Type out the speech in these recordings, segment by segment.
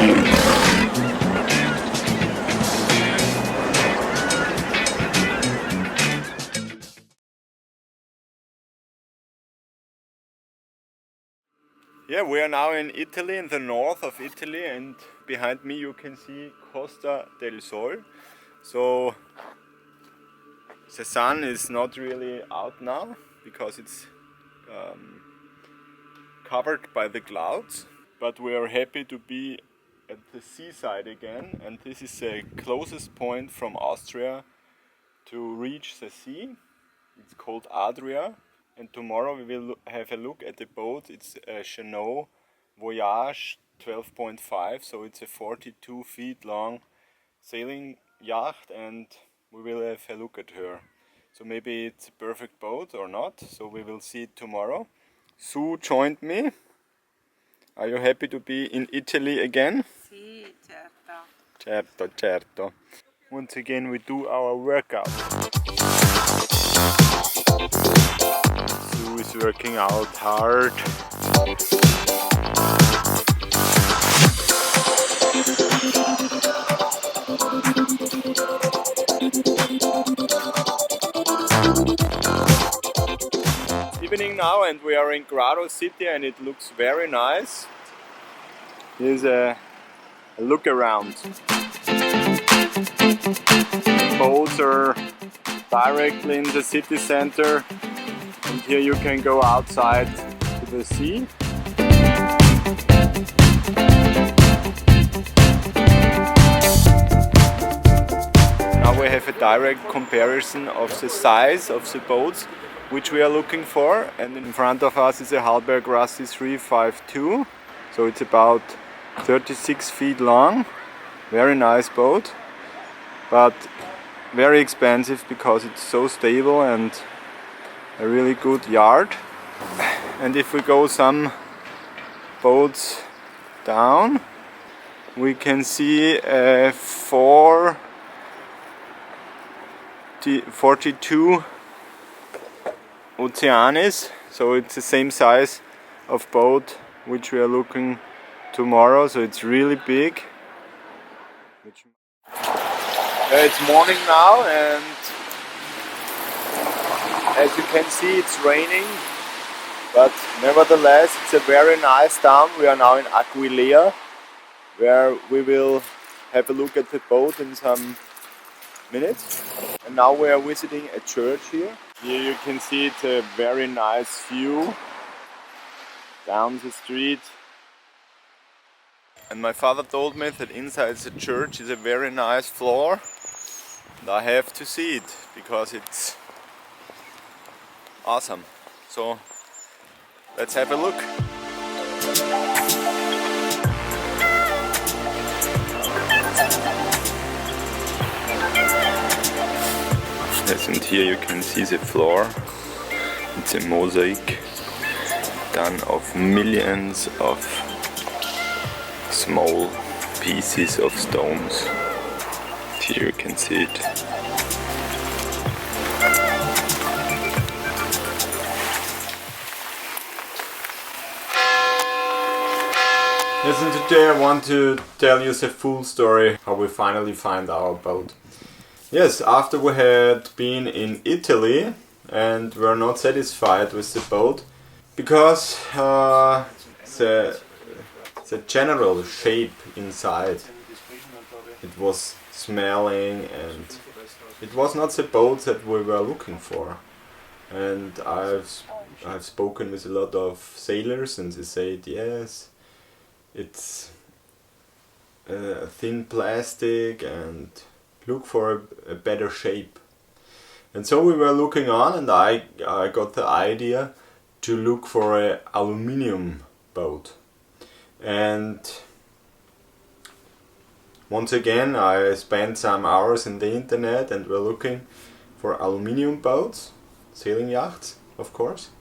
Yeah, we are now in Italy, in the north of Italy, and behind me you can see Costa del Sol. So the sun is not really out now because it's covered by the clouds, but we are happy to be at the seaside again, and this is the closest point from Austria to reach the sea. It's called Adria, and tomorrow we will have a look at the boat. It's a Chenot Voyage 12.5, so it's a 42 feet long sailing yacht, and we will have a look at her. So maybe it's a perfect boat or not, so we will see it tomorrow. Sue joined me. Are you happy to be in Italy again? Sì, certo. Certo, certo. Once again we do our workout. Sue is working out hard. Evening now, and we are in Grado City, and it looks very nice. Here's a look around. Boats are directly in the city center, and here you can go outside to the sea. Now we have a direct comparison of the size of the boats which we are looking for, and in front of us is a Hallberg Rassi 352, so it's about 36 feet long. Very nice boat, but very expensive because it's so stable and a really good yard. And if we go some boats down, we can see a 42 Oceanis, so it's the same size of boat which we are looking tomorrow, so it's really big. It's morning now, and as you can see it's raining, but nevertheless it's a very nice town. We are now in Aquileia, where we will have a look at the boat in some minutes. And now we are visiting a church here. Here you can see it's a very nice view down the street. And my father told me that inside the church is a very nice floor. And I have to see it because it's awesome. So let's have a look. Yes, and here you can see the floor. It's a mosaic done of millions of small pieces of stones. Here you can see it. Yes, and today I want to tell you the full story how we finally find our boat. Yes, after we had been in Italy and were not satisfied with the boat because the general shape inside, it was smelling and it was not the boat that we were looking for. And I've spoken with a lot of sailors, and they said yes, it's thin plastic and look for a better shape. And so we were looking on, and I got the idea to look for an aluminium boat. And once again I spent some hours in the internet and were looking for aluminium boats, sailing yachts of course.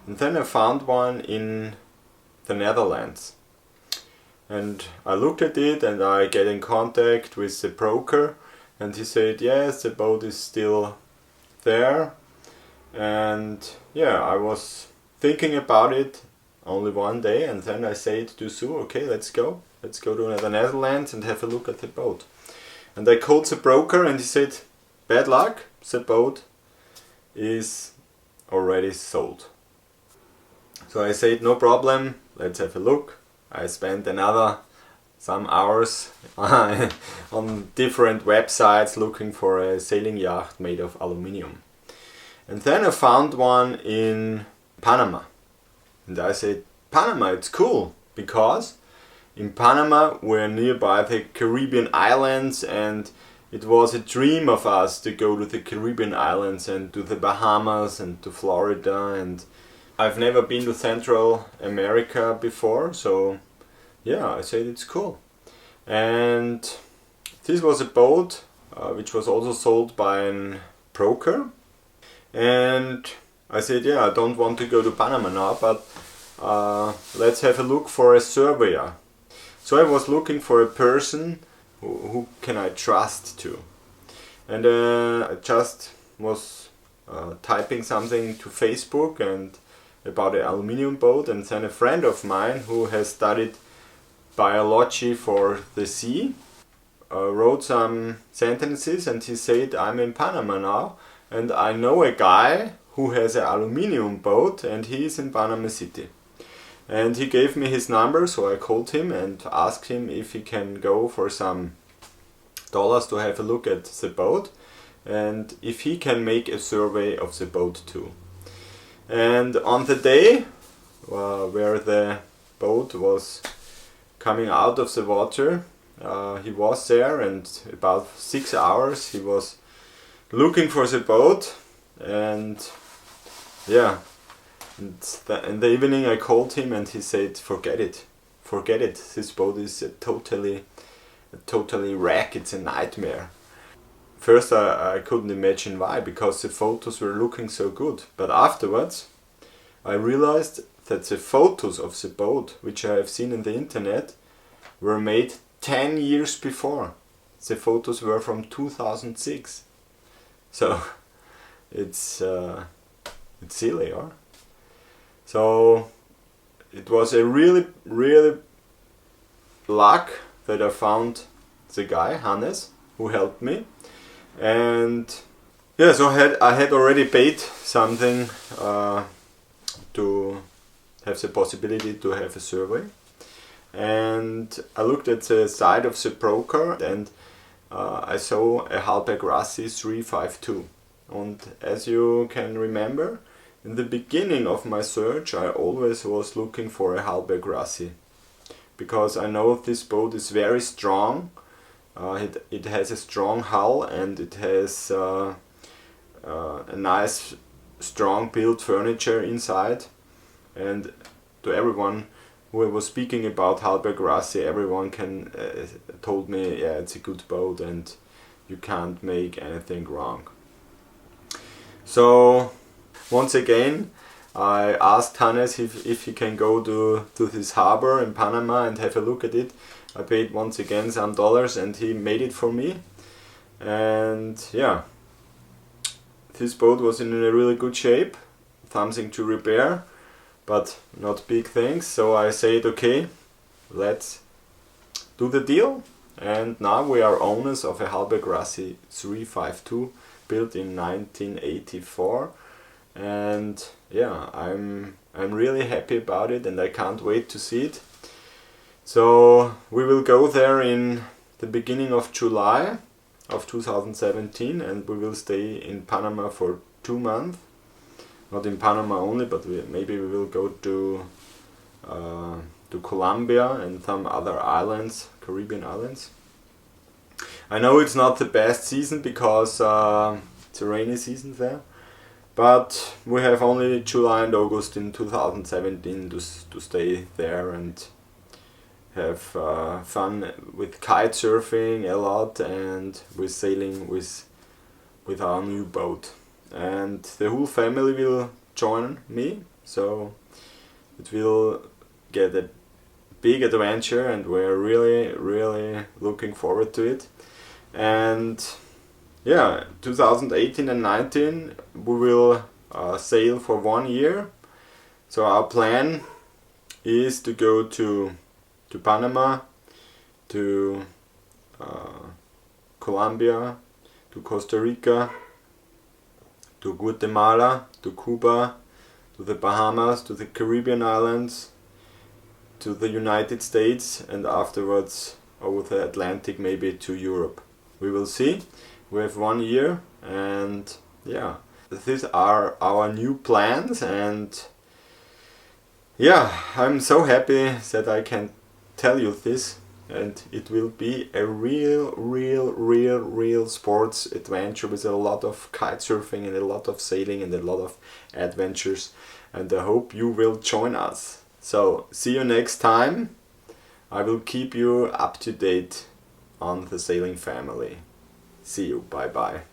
And then I found one in the Netherlands. And I looked at it and I get in contact with the broker, and he said yes, the boat is still there. And yeah, I was thinking about it only one day, and then I said to Sue, okay, let's go to the Netherlands and have a look at the boat. And I called the broker and he said, bad luck, the boat is already sold. So I said, no problem, let's have a look. I spent some hours on different websites looking for a sailing yacht made of aluminium. And then I found one in Panama. And I said, Panama, it's cool, because in Panama we're nearby the Caribbean islands, and it was a dream of us to go to the Caribbean islands and to the Bahamas and to Florida, and I've never been to Central America before, so yeah, I said it's cool. And this was a boat which was also sold by a broker, and I said, yeah, I don't want to go to Panama now, but let's have a look for a surveyor. So I was looking for a person who can I trust to. And I just was typing something to Facebook and about an aluminium boat, and then a friend of mine who has studied biology for the sea wrote some sentences, and he said, I'm in Panama now and I know a guy who has an aluminium boat and he's in Panama City. And he gave me his number, so I called him and asked him if he can go for some dollars to have a look at the boat, and if he can make a survey of the boat too. And on the day where the boat was coming out of the water, he was there, and about 6 hours he was looking for the boat. And yeah, in the evening I called him and he said, forget it, this boat is a totally wreck, it's a nightmare. First I couldn't imagine why, because the photos were looking so good, but afterwards I realized that the photos of the boat, which I have seen in the internet, were made 10 years before. The photos were from 2006. So it's silly, or? So it was a really luck that I found the guy, Hannes, who helped me. And yeah, so I had already paid something to have the possibility to have a survey. And I looked at the side of the broker, and I saw a Hallberg Rassi 352. And as you can remember, in the beginning of my search I always was looking for a Hallberg Rassi, because I know this boat is very strong. It has a strong hull, and it has a nice strong built furniture inside. And to everyone who was speaking about Hallberg Rassi, everyone told me, yeah, it's a good boat and you can't make anything wrong. So once again I asked Hannes if he can go to this harbor in Panama and have a look at it. I paid once again some dollars and he made it for me. And yeah, this boat was in a really good shape, something to repair, but not big things. So I said, okay, let's do the deal. And now we are owners of a Hallberg Rassi 352 built in 1984. And yeah, I'm really happy about it, and I can't wait to see it. So we will go there in the beginning of July of 2017, and we will stay in Panama for 2 months. Not in Panama only, but maybe we will go to Colombia and some other islands, Caribbean islands. I know it's not the best season because it's a rainy season there, but we have only July and August in 2017 to stay there and have fun with kite surfing a lot and with sailing with our new boat. And the whole family will join me, so it will get a big adventure, and we're really looking forward to it. And yeah, 2018 and 19 we will sail for 1 year. So our plan is to go to Panama, to Colombia, to Costa Rica, to Guatemala, to Cuba, to the Bahamas, to the Caribbean islands, to the United States, and afterwards over the Atlantic, maybe to Europe. We will see. We have 1 year, and yeah, these are our new plans, and yeah, I'm so happy that I can tell you this, and it will be a real sports adventure with a lot of kite surfing and a lot of sailing and a lot of adventures, and I hope you will join us. So see you next time. I will keep you up to date on the Sailing Family. See you. Bye bye.